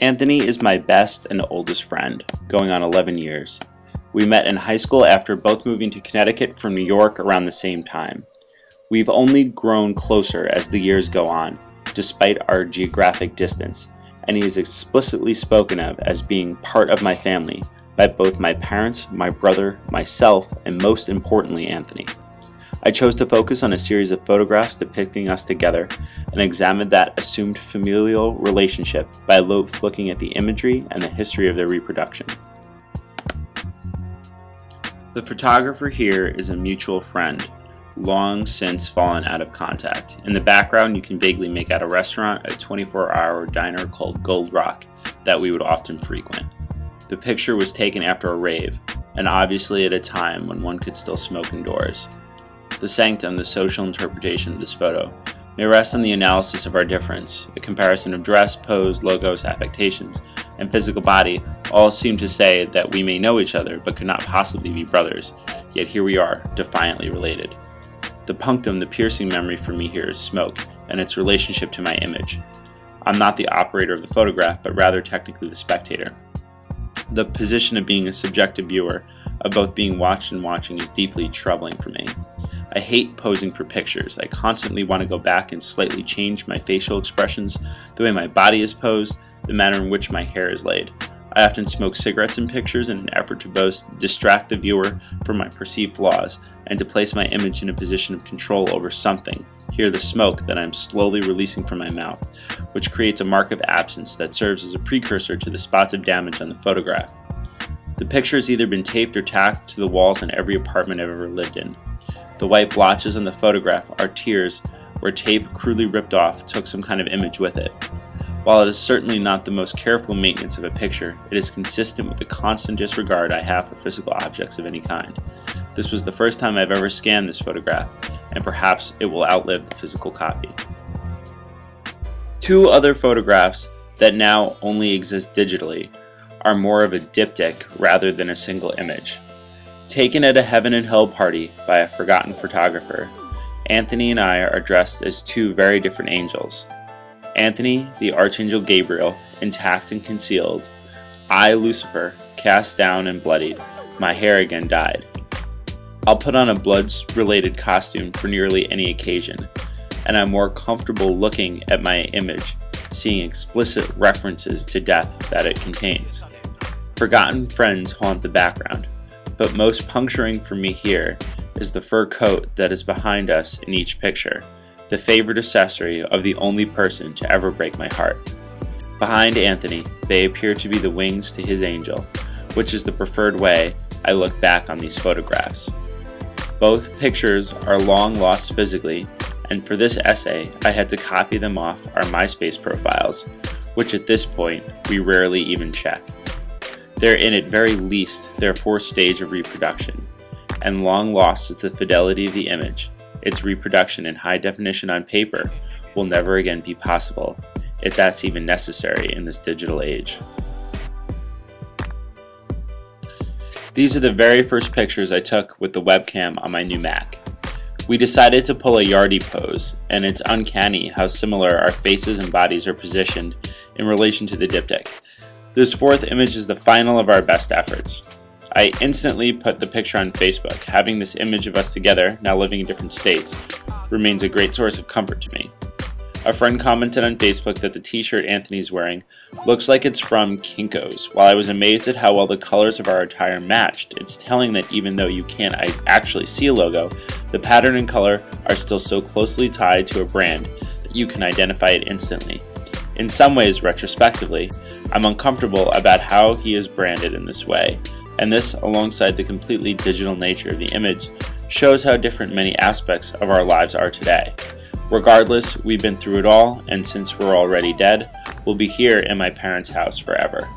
Anthony is my best and oldest friend, going on 11 years. We met in high school after both moving to Connecticut from New York around the same time. We've only grown closer as the years go on, despite our geographic distance, and he is explicitly spoken of as being part of my family by both my parents, my brother, myself, and most importantly, Anthony. I chose to focus on a series of photographs depicting us together and examined that assumed familial relationship by both looking at the imagery and the history of their reproduction. The photographer here is a mutual friend, long since fallen out of contact. In the background, you can vaguely make out a restaurant, a 24-hour diner called Gold Rock that we would often frequent. The picture was taken after a rave, and obviously at a time when one could still smoke indoors. The sanctum, the social interpretation of this photo, may rest on the analysis of our difference. A comparison of dress, pose, logos, affectations, and physical body all seem to say that we may know each other but could not possibly be brothers, yet here we are, defiantly related. The punctum, the piercing memory for me here is smoke, and its relationship to my image. I'm not the operator of the photograph, but rather technically the spectator. The position of being a subjective viewer, of both being watched and watching, is deeply troubling for me. I hate posing for pictures. I constantly want to go back and slightly change my facial expressions, the way my body is posed, the manner in which my hair is laid. I often smoke cigarettes in pictures in an effort to both distract the viewer from my perceived flaws and to place my image in a position of control over something, here the smoke that I am slowly releasing from my mouth, which creates a mark of absence that serves as a precursor to the spots of damage on the photograph. The picture has either been taped or tacked to the walls in every apartment I've ever lived in. The white blotches on the photograph are tears where tape crudely ripped off took some kind of image with it. While it is certainly not the most careful maintenance of a picture, it is consistent with the constant disregard I have for physical objects of any kind. This was the first time I've ever scanned this photograph, and perhaps it will outlive the physical copy. Two other photographs that now only exist digitally are more of a diptych rather than a single image. Taken at a heaven and hell party by a forgotten photographer, Anthony and I are dressed as two very different angels. Anthony, the Archangel Gabriel, intact and concealed. I, Lucifer, cast down and bloodied, my hair again dyed. I'll put on a blood-related costume for nearly any occasion, and I'm more comfortable looking at my image, seeing explicit references to death that it contains. Forgotten friends haunt the background, but most puncturing for me here is the fur coat that is behind us in each picture, the favorite accessory of the only person to ever break my heart. Behind Anthony, they appear to be the wings to his angel, which is the preferred way I look back on these photographs. Both pictures are long lost physically, and for this essay I had to copy them off our MySpace profiles, which at this point we rarely even check. They're in at very least their fourth stage of reproduction, and long lost is the fidelity of the image. Its reproduction in high definition on paper will never again be possible, if that's even necessary in this digital age. These are the very first pictures I took with the webcam on my new Mac. We decided to pull a yardie pose, and it's uncanny how similar our faces and bodies are positioned in relation to the diptych. This fourth image is the final of our best efforts. I instantly put the picture on Facebook. Having this image of us together, now living in different states, remains a great source of comfort to me. A friend commented on Facebook that the t-shirt Anthony's wearing looks like it's from Kinko's. While I was amazed at how well the colors of our attire matched, it's telling that even though you can't actually see a logo, the pattern and color are still so closely tied to a brand that you can identify it instantly. In some ways, retrospectively, I'm uncomfortable about how he is branded in this way, and this, alongside the completely digital nature of the image, shows how different many aspects of our lives are today. Regardless, we've been through it all, and since we're already dead, we'll be here in my parents' house forever.